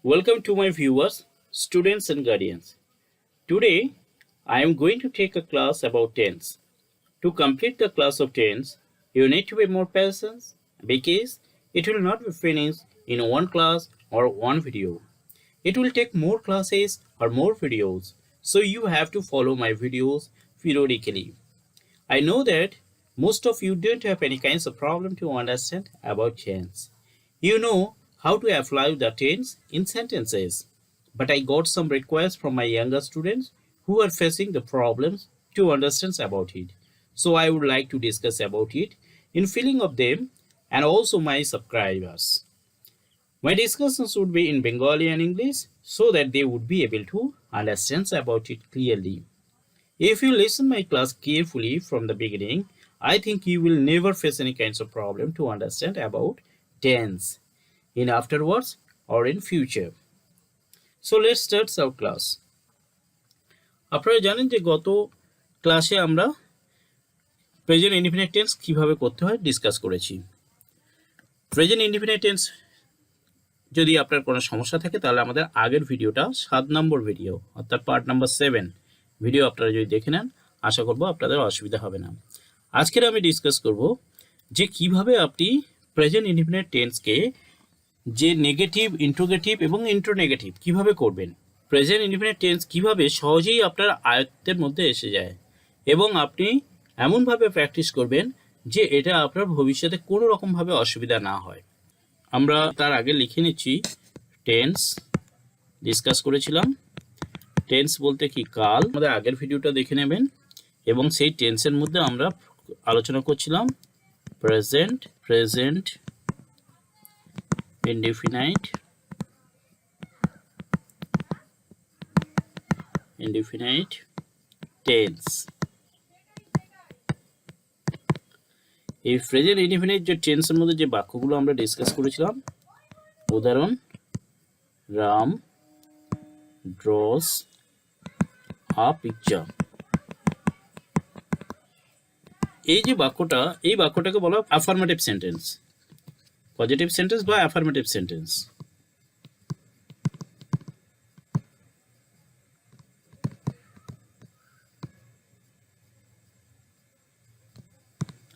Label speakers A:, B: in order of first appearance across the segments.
A: Welcome to my viewers, students and guardians. Today, I am going to take a class about tense. To complete the class of tense, you need to be more patient because it will not be finished in one class or one video. It will take more classes or more videos, so you have to follow my videos periodically. I know that most of you don't have any kinds of problem to understand about tense. You know how to apply the tense in sentences. But I got some requests from my younger students who are facing the problems to understand about it. So I would like to discuss about it in filling of them and also my subscribers. My discussions would be in Bengali and English so that they would be able to understand about it clearly. If you listen my class carefully from the beginning, I think you will never face any kinds of problem to understand about tense in afterwards or in future. So let's start our class. আপনারা জানেন যে গত ক্লাসে আমরা present indefinite tense কিভাবে করতে হয় discuss করেছি। প্রেজেন্ট ইনডিফিনিট টেন্স যদি আপনার কোনো সমস্যা থাকে তাহলে আমাদের আগের ভিডিওটা 7 নম্বর ভিডিও অর্থাৎ পার্ট নাম্বার 7 ভিডিও আপনারা যদি দেখে নেন আশা করব আপনাদের অসুবিধা হবে না। আজকের আমি ডিসকাস করব যে কিভাবে আপনি প্রেজেন্ট ইনডিফিনিট টেন্সকে যে নেগেটিভ, ইন্ট্রোগেটিভ এবং ইন্ট্রোনেগেটিভ কিভাবে করবেন, প্রেজেন্ট ইনডিফিনিট টেন্স কিভাবে সহজেই আপনার আয়ত্তের মধ্যে এসে যায় এবং আপনি এমনভাবে প্র্যাকটিস করবেন যে এটা আপনার ভবিষ্যতে কোনো রকমভাবে অসুবিধা না হয়। আমরা তার আগে লিখে নিচ্ছি টেন্স ডিসকাস করেছিলাম। টেন্স বলতে কি কাল, আমাদের আগের ভিডিওটা দেখে নেবেন এবং সেই টেন্সের মধ্যে আমরা আলোচনা করছিলাম প্রেজেন্ট indefinite tense। এই প্রেজেন্ট ইনডিফিনিট যে টেন্সের মধ্যে যে বাক্যগুলো আমরা ডিসকাস করেছিলাম, উদাহরণ রাম draws a picture, এই যে বাক্যটা, এই বাক্যটাকে বলা হয় অ্যাফার্মেটিভ সেন্টেন্স, পজিটিভ সেন্টেন্স বা অ্যাফার্মেটিভ সেন্টেন্স।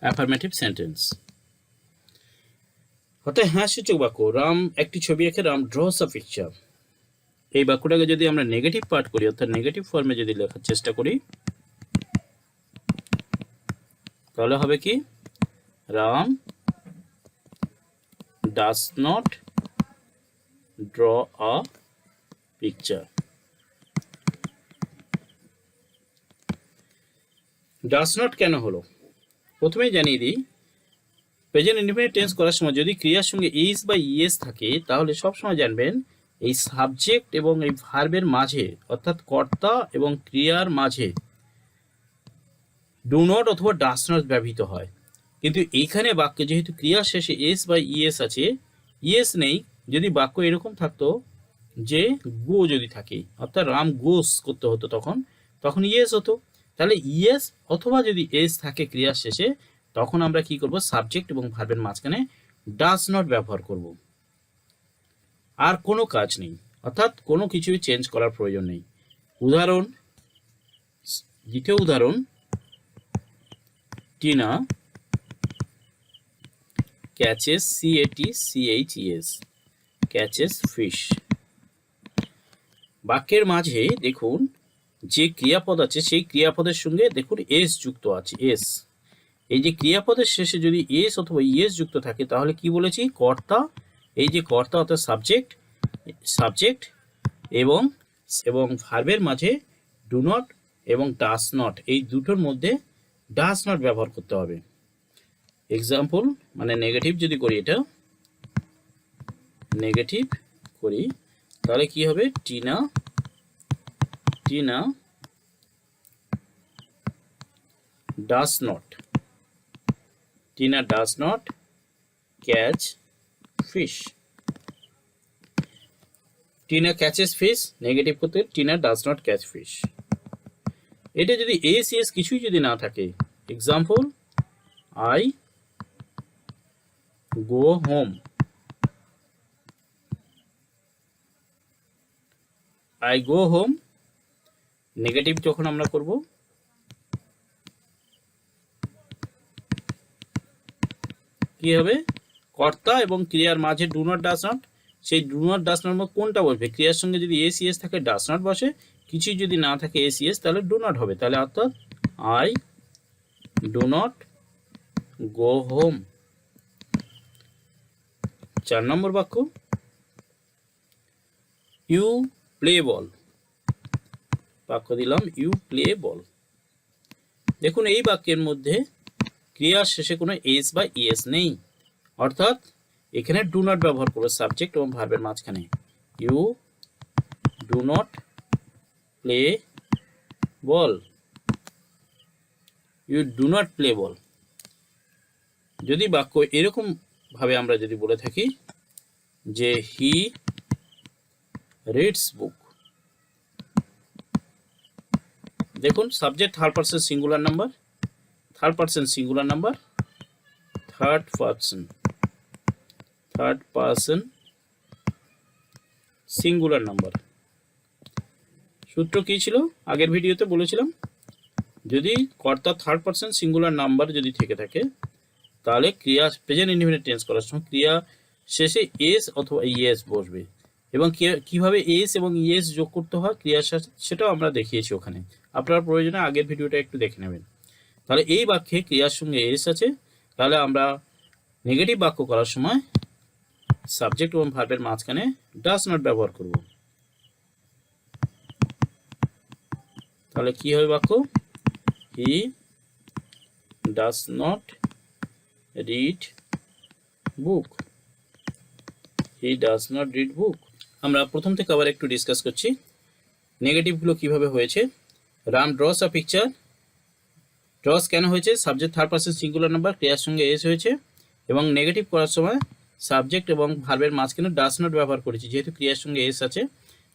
A: অ্যাফার্মেটিভ সেন্টেন্স অর্থাৎ হ্যাঁ সূচক বাক্য। রাম একটি ছবি এঁকে রাম ড্রস আ পিকচার, এই বাক্যটাকে যদি আমরা নেগেটিভ পার্ট করি অর্থাৎ নেগেটিভ ফর্মে যদি লেখার চেষ্টা করি তাহলে হবে কি Ram does not draw a picture। does not কেন হলো প্রথমেই জানিয়ে দিই, প্রেজেন্ট ইনডিফিনিট টেন্স করার সময় যদি ক্রিয়ার সঙ্গে ইজ বা ইএস থাকে তাহলে সবসময় জানবেন এই সাবজেক্ট এবং এই ভার্বের মাঝে অর্থাৎ কর্তা এবং ক্রিয়ার মাঝে ডু নট অথবা ডাস নট ব্যবহৃত হয়। কিন্তু এইখানে বাক্যে যেহেতু ক্রিয়ার শেষে এস বা ইএস আছে, ইএস নেই, যদি বাক্য এরকম থাকতো যে গো যদি থাকে অর্থাৎ রাম গোস করতে হতো তখন ইএস হতো, তাহলে ইএস অথবা যদি এস থাকে ক্রিয়ার শেষে তখন আমরা কি করব, সাবজেক্ট এবং ভার্বের মাঝখানে ডাস নট ব্যবহার করব। আর কোনো কাজ নেই, অর্থাৎ কোনো কিছুই চেঞ্জ করার প্রয়োজন নেই। উদাহরণ, দ্বিতীয় উদাহরণ, Tina catches catches catches fish। বাক্যের মাঝে দেখুন যে ক্রিয়াপদ আছে সেই ক্রিয়াপদের সঙ্গে দেখুন এস যুক্ত আছে, এস। এই যে ক্রিয়াপদের শেষে যদি এস অথবা ইএস যুক্ত থাকে তাহলে কি বলেছি, কর্তা, এই যে কর্তা অর্থাৎ সাবজেক্ট এবং ভার্বের মাঝে ডু নট এবং ডাস নট, এই দুটোর মধ্যে ডাস নট ব্যবহার করতে হবে। এক্সাম্পল মানে নেগেটিভ যদি করি, এটা নেগেটিভ করি তাহলে কি হবে, Tina does not catch fish. Tina catches fish, negative করতে Tina does not catch fish. এটা যদি এস এস কিছুই যদি না থাকে, example I go home, I go home, negative যখন আমরা করব কি হবে, কর্তা এবং ক্রিয়ার মাঝে ডু নট ডাজ নট, সেই ডু নট ডাজ নট কোনটা বসবে, ক্রিয়ার সঙ্গে যদি এস ইএস থাকে ডাজ নট বসে, কিছুই যদি না থাকে এস ইএস তাহলে ডু নট হবে। তাহলে অর্থাৎ I do not go home. 4 নম্বর বাক্য, ইউ প্লে বল, বাক্য দিলাম ইউ প্লে বল। দেখুন এই বাক্যের মধ্যে ক্রিয়ার শেষে কোনো এস বা ইএস নেই, অর্থাৎ এখানে ডু নট ব্যবহার করবে সাবজেক্ট এবং ভার্বের মাঝখানে। You do not play ball, you do not play ball. যদি বাক্য এরকম ভাবে আমরা যদি বলে থাকি যে হি রিডস বুক, দেখুন subject third person singular number, third person singular number, third person singular number. সূত্র কি ছিল আগের ভিডিওতে বলেছিলাম, যদি কর্তা থার্ড পারসন সিঙ্গুলার নাম্বার যদি থেকে থাকে তাহলে ক্রিয়া প্রেজেন্ট ইনডিফিনিট টেন্স করার সময় ক্রিয়া শেষে এস অথবা ইএস বসবে, এবং কিভাবে এস এবং ইএস যোগ করতে হয় ক্রিয়ার সাথে সেটাও আমরা দেখিয়েছি ওখানে, আপনার প্রয়োজনে আগের ভিডিওটা একটু দেখে নেবেন। তাহলে এই বাক্যে ক্রিয়ার সঙ্গে এস আছে, তাহলে আমরা নেগেটিভ বাক্য করার সময় সাবজেক্ট এবং ভার্বের মাঝখানে ডাজ নট ব্যবহার করব। তাহলে কি হবে বাক্য, হি does not read book, he does not read বুক। আমরা প্রথম থেকে আবার একটু ডিসকাস করছি নেগেটিভগুলো কিভাবে হয়েছে। Ram draws a picture, draws কেন হয়েছে, subject third person singular number, ক্রিয়ার সঙ্গে এস হয়েছে, এবং নেগেটিভ করার সময় সাবজেক্ট এবং ভার্বের মাঝখানে ডাজ নট ব্যবহার করেছি, যেহেতু ক্রিয়ার সঙ্গে এস আছে।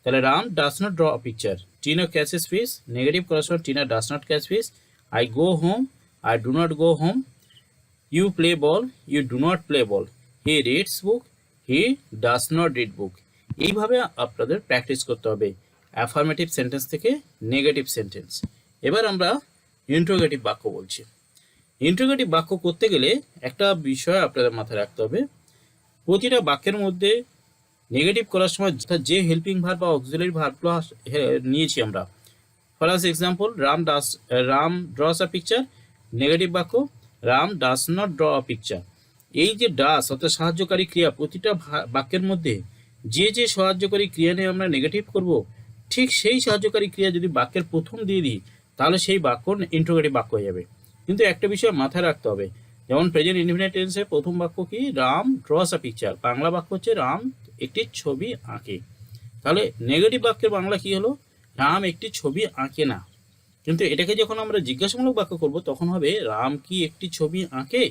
A: তাহলে Ram does not draw a picture, Tina catches fish, negative করার সময় Tina does not catch fish. I go home, I do not go home. You play ball, you do not play ball. He reads book, he does not read book. এইভাবে আপনাদের practice করতে হবে affirmative sentence থেকে negative sentence. এবার আমরা interrogative বাক্য বলছি। Interrogative বাক্য করতে গেলে একটা বিষয় আপনাদের মাথায় রাখতে হবে, প্রতিটা বাক্যের মধ্যে নেগেটিভ করার সময় যে হেল্পিং ভার্ব বা অক্সিলারি ভার্বগুলো নিয়েছি আমরা, for example Ram draws a picture, negative বাক্য Ram does not draw a picture. এই যে ডাস অর্থাৎ সাহায্যকারী ক্রিয়া, প্রতিটা বাক্যের মধ্যে যে সাহায্যকারী ক্রিয়া নিয়ে আমরা নেগেটিভ করব, ঠিক সেই সাহায্যকারী ক্রিয়া যদি বাক্যের প্রথম দিয়ে দিই তাহলে সেই বাক্য ইন্ট্রোগেটিভ বাক্য হয়ে যাবে। কিন্তু একটা বিষয় মাথায় রাখতে হবে, যেমন প্রেজেন্ট ইনডিফিনিট টেন্সে প্রথম বাক্য কি, Ram draws a picture, Bangla বাক্য হচ্ছে রাম একটি ছবি আঁকে। তাহলে নেগেটিভ বাক্যের বাংলা কি হলো, রাম একটি ছবি আঁকে না। কিন্তু এটাকে যখন আমরা জিজ্ঞাসামূলক বাক্য করব তখন হবে রাম কি একটি ছবি আঁকে,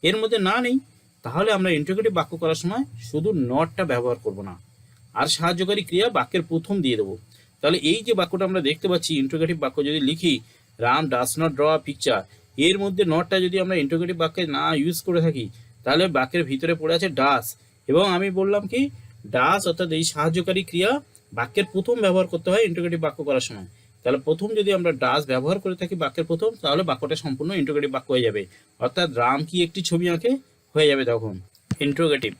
A: এর মধ্যে না নেই, তাহলে আমরা ইন্ট্রোগেটিভ বাক্য করার সময় শুধু নটটা ব্যবহার করব না, আর সাহায্যকারী ক্রিয়া বাক্যের প্রথম দিয়ে দেবো। তাহলে এই যে বাক্যটা আমরা দেখতে পাচ্ছি ইন্ট্রোগেটিভ বাক্য যদি লিখি Ram does not draw a picture, এর মধ্যে নটটা যদি আমরা ইন্ট্রোগেটিভ বাক্যে না ইউজ করে থাকি তাহলে বাক্যের ভিতরে পড়ে আছে ডাজ, এবং আমি বললাম কি ডাজ অর্থাৎ এই সাহায্যকারী ক্রিয়া বাক্যের প্রথম ব্যবহার করতে হয় ইন্ট্রোগেটিভ বাক্য করার সময়। তাহলে প্রথম যদি আমরা ডাজ ব্যবহার করে থাকি বাক্যের প্রথম, তাহলে বাক্যটা সম্পূর্ণ ইন্ট্রোগেটিভ বাক্য হয়ে যাবে, অর্থাৎ রাম কি একটি ছবি আঁকে হয়ে যাবে তখন ইন্ট্রোগেটিভ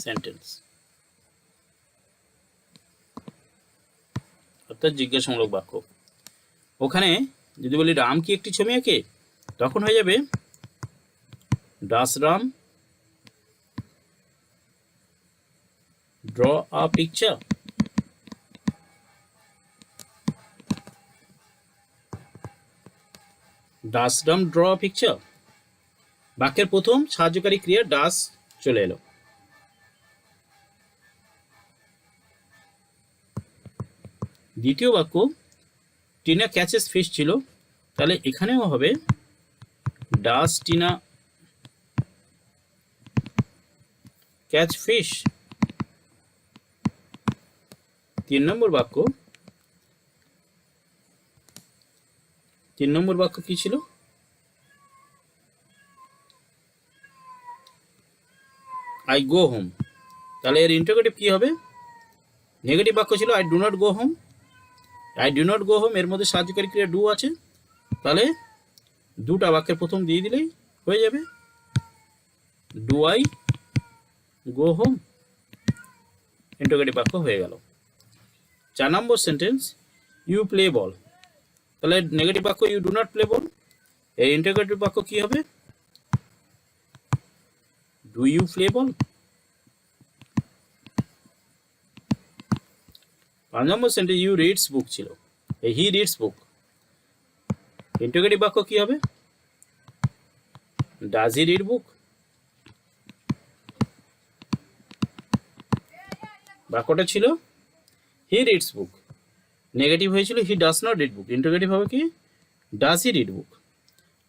A: সেন্টেন্স, অর্থাৎ জিজ্ঞাসামূলক বাক্য। ওখানে যদি বলি রাম কি একটি ছবি আঁকে, তখন হয়ে যাবে does Ram draw a picture. Does Ram draw a picture, বাক্যের প্রথম সাহায্যকারী ক্রিয়া ডাস চলে এলো। দ্বিতীয় বাক্য টিনা ক্যাচেস ফিশ ছিল, তাহলে এখানেও হবে ডাস টিনা ক্যাচ ফিশ। 3 নম্বর বাক্য কি ছিল, আই গো হোম, তাহলে এর ইন্টারোগেটিভ কি হবে? নেগেটিভ বাক্য ছিল I do not go home, I do not go home, এর মধ্যে সাহায্যকারী ক্রিয়া ডু আছে, তাহলে দুটা বাক্যের প্রথম দিয়ে দিলেই হয়ে যাবে, do I go home, interrogative বাক্য হয়ে গেল। 4 নম্বর সেন্টেন্স, ইউ প্লে বল, তাহলে নেগেটিভ বাক্য you do not play ball, এই ইন্টারোগেটিভ বাক্য কি হবে? Do you play ball. 5 নম্বর সেন্টেন্স, ইউ রিডস বুক ছিল, এই হি রিডস বুক, ইন্টারোগেটিভ বাক্য কি হবে? Does he read book. বাক্যটা ছিল হি রিডস বুক, নেগেটিভ হয়েছিল he does not read book, interrogative হবে কি? ডাজ হি রিড বুক।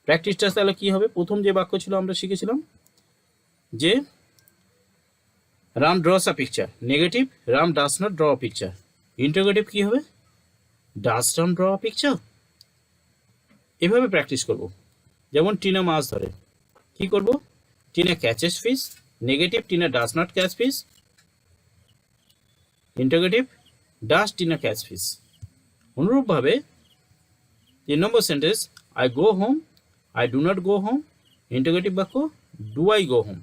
A: প্র্যাকটিসটা তাহলে কি হবে? প্রথম যে বাক্য ছিল আমরা শিখেছিলাম যে Ram draws a picture, negative Ram does not draw a picture, interrogative কি হবে? Does Ram draw a picture. এভাবে প্র্যাকটিস করব। যেমন টিনা মাছ ধরে, কি করব? Tina catches fish, negative Tina does not catch fish, interrogative does Tina catch fish. অনুরূপভাবে 3 নম্বর sentence, I go home, I do not go home, interrogative বাক্য ডু আই গো হোম।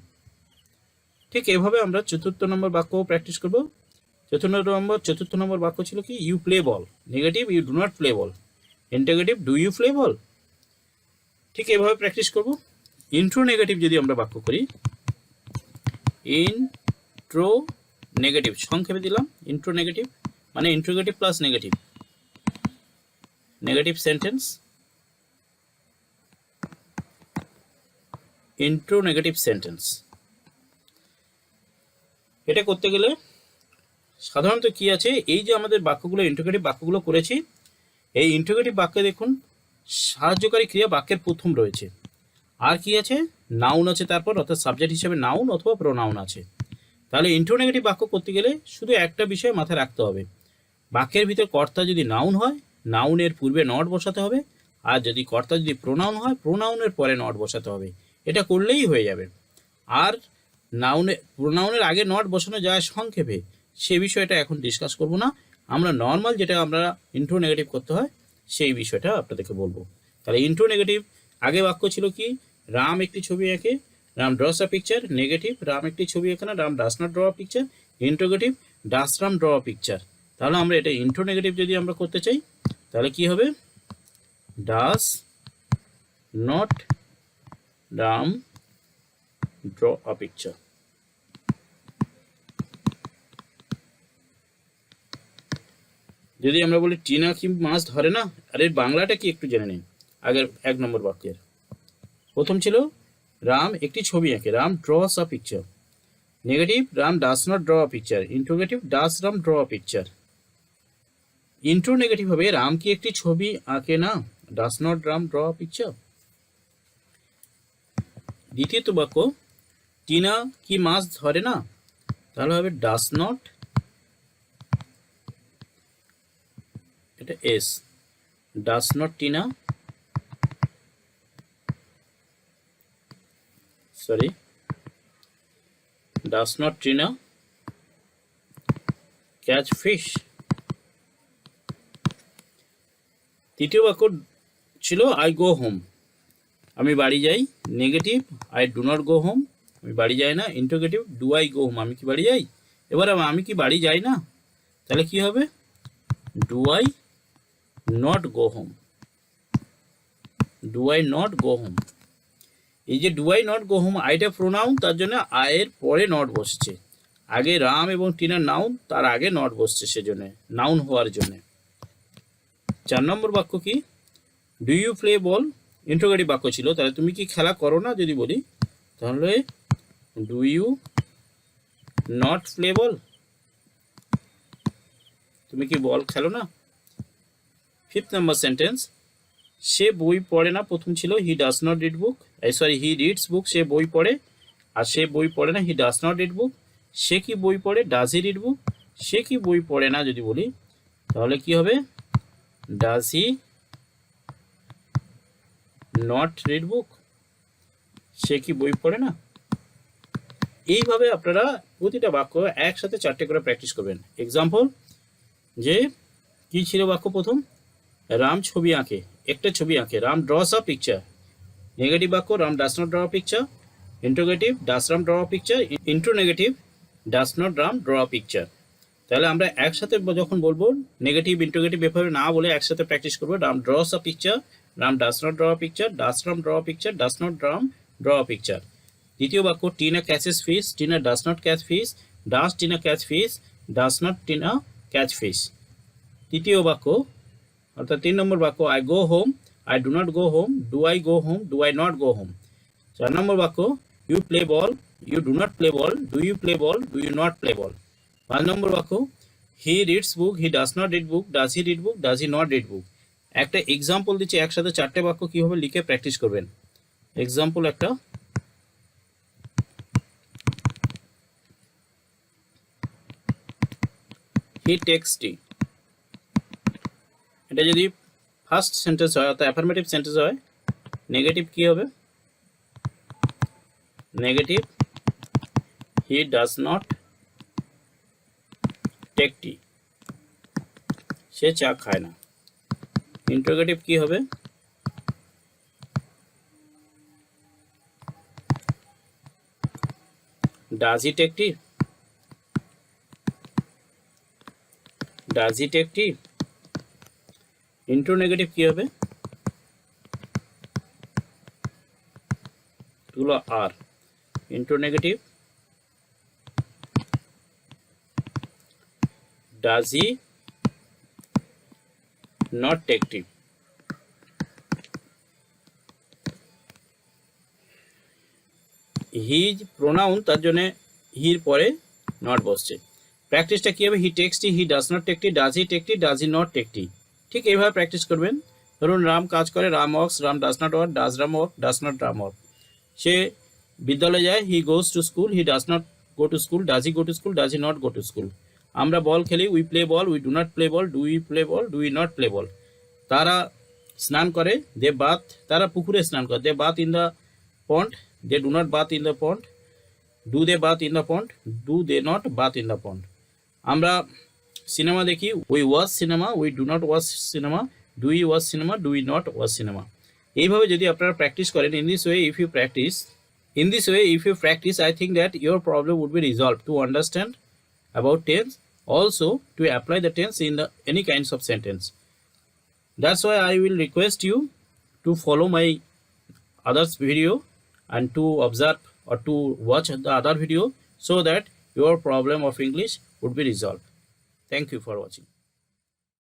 A: ঠিক এভাবে আমরা 4 নম্বর বাক্য প্র্যাকটিস করব। 4 নম্বর বাক্য ছিল কি? You play ball, negative you do not play ball, interrogative do you play ball. ঠিক এভাবে প্র্যাকটিস করব। ইন্ট্রো নেগেটিভ যদি আমরা বাক্য করি, ইন্ট্রো নেগেটিভ সংক্ষেপে দিলাম, ইন্ট্রো নেগেটিভ মানে interrogative plus negative, negative sentence, intro negative sentence. এটা করতে গেলে সাধারণত কি আছে, এই যে আমাদের বাক্যগুলো ইন্টারোগেটিভ বাক্যগুলো করেছি, এই ইন্টারোগেটিভ বাক্যে দেখুন সাহায্যকারী ক্রিয়া বাক্যের প্রথম রয়েছে, আর কি আছে? নাউন আছে তারপর, অর্থাৎ সাবজেক্ট হিসেবে নাউন অথবা প্রোনাউন আছে। তাহলে ইন্টারোগেটিভ বাক্য করতে গেলে শুধু একটা বিষয় মাথায় রাখতে হবে, বাক্যের ভিতর কর্তা যদি নাউন হয়, নাউনের পূর্বে নট বসাতে হবে, আর যদি কর্তা যদি প্রোনাউন হয়, প্রোনাউনের পরে নট বসাতে হবে। এটা করলেই হয়ে যাবে। আর প্রোনাউনের আগে নট বসানো যায় সংক্ষেপে, সেই বিষয়টা এখন ডিসকাস করব না, আমরা নর্মাল যেটা আমরা ইন্ট্রো নেগেটিভ করতে হয় সেই বিষয়টা আপনাদেরকে বলবো। তাহলে ইন্ট্রো নেগেটিভ আগে বাক্য ছিল কি? রাম একটি ছবি আঁকে, Ram draws a picture, negative Ram একটি ছবি আঁকে না, Ram does not draw a picture, interrogative does Ram draw a picture. তাহলে আমরা এটা ইন্ট্রো নেগেটিভ যদি আমরা করতে চাই তাহলে কি হবে? Does not Ram draw a picture. যদি আমরা বলি টিনা কি মাছ ধরে না, আর এর বাংলাটা কি একটু জেনে নিন। আগের 1 নম্বর বাক্যের প্রথম ছিল রাম একটি ছবি আঁকে, Ram draws a picture, negative Ram does not draw a picture, interrogative does Ram draw a picture. Intro negative হবে রাম কি একটি ছবি আঁকে না, does not Ram draw a picture. দ্বিতীয়ত বাক্য টিনা কি মাছ ধরে না, তাহলে হবে ডাজ নট, এটা S, does not Tina, sorry does not Tina catch fish. তৃতীয় বাক্য ছিল আই গো হোম, আমি বাড়ি যাই, negative I do not go home, আমি বাড়ি যাই না, interrogative do I go home, আমি কি বাড়ি যাই। এবার আমি কি বাড়ি যাই না, তাহলে কি হবে? Do I not go home, do I not go home. এই যে do I not go home, আইটা প্রোনাউন, তার জন্য আয়ের পরে নট বসছে, আগে রাম এবং টিনার নাউন, তার আগে নট বসছে, সেজন্য নাউন হওয়ার জন্য। 4 নম্বর বাক্য কি? Do you play ball, interrogative বাক্য ছিল, তাহলে তুমি কি খেলা করো না যদি বলি, তাহলে ডু ইউ নট প্লে বল, তুমি কি বল খেলো না। 5th নম্বর সেন্টেন্স, সে বই পড়ে না, প্রথম ছিল he does not read book, sorry he reads book, সে বই পড়ে, আর সে বই পড়ে না, he does not read book. সে কি বই পড়ে, ডাজ হি রিড বুক, সে কি বই পড়ে না যদি বলি তাহলে কি হবে? Does he not read book, সে কি বই পড়ে না। এইভাবে আপনারা প্রতিটা বাক্য একসাথে 4টে করে প্র্যাকটিস করবেন। এক্সাম্পল, যে কি ছিল বাক্য প্রথম, রাম ছবি আঁকে, একটা ছবি আঁকে, Ram draws a picture. Negative বাক্য, Ram does not draw a picture. Interrogative, does Ram draw a picture. Interrogative, does not Ram draw a picture. তাহলে আমরা একসাথে যখন বলবো নেগেটিভ ইন্টারোগেটিভ এভাবে না বলে একসাথে প্র্যাকটিস করবো। Ram draws a picture, Ram does not draw a picture, does Ram draw a picture, does not Ram draw a picture. দ্বিতীয় বাক্য, Tina catches fish, Tina does not catch fish, does Tina catch fish, does not Tina catch fish. তৃতীয় বাক্য অর্থাৎ 3 নম্বর বাক্য, I go home, I do not go home, do I go home, do I not go home. 4 নম্বর বাক্য, you play ball, you do not play ball, do you play ball, do you not play ball. 5 নম্বর বাক্য, he reads book, he does not read book, does he read book, does he not read book. একটা example দিচ্ছি, একসাথে 4টে বাক্য কীভাবে লিখে practice করবেন। Example একটা, হি টেক্স টি। এটা যদি ফার্স্ট সেন্টেন্স হয় অর্থাৎ অ্যাফার্মেটিভ সেন্টেন্স হয়, নেগেটিভ কি হবে, negative, he does not take tea, সে চা খায় না। ইন্টারোগেটিভ কি হবে, does he take tea, does he take tea. Interrogative কি হবে, এগুলো আর। Interrogative, does he not take tea. He pronoun, তার জন্য হির পরে নট বসছে। প্র্যাকটিসটা কী হবে, he takes tea, he does not take tea, does he take tea, does he not take tea. ঠিক এইভাবে প্র্যাকটিস করবেন। ধরুন রাম কাজ করে, Ram works, Ram does not work, does Ram work, does not Ram work. সে বিদ্যালয়ে যায়, he goes to school, he does not go to school, does he go to school, does he not go to school. আমরা ball খেলি, we play ball, we do not play ball, do we play ball, do we not play ball. তারা স্নান করে, they bath, তারা পুকুরে স্নান করে, they bath in the pond, they do not bath in the pond, do they bath in the pond, do they not bath in the pond. আমরা cinema দেখি, we watch cinema, we do not watch cinema, do you watch cinema, do we not watch cinema. এইভাবে যদি আপনারা practice করেন, in this way if you practice, I think that your problem would be resolved to understand about tense, also to apply the tense in the any kinds of sentence. That's why I will request you to follow my others video and to observe or to watch the other video so that your problem of English would be resolved. Thank you for watching.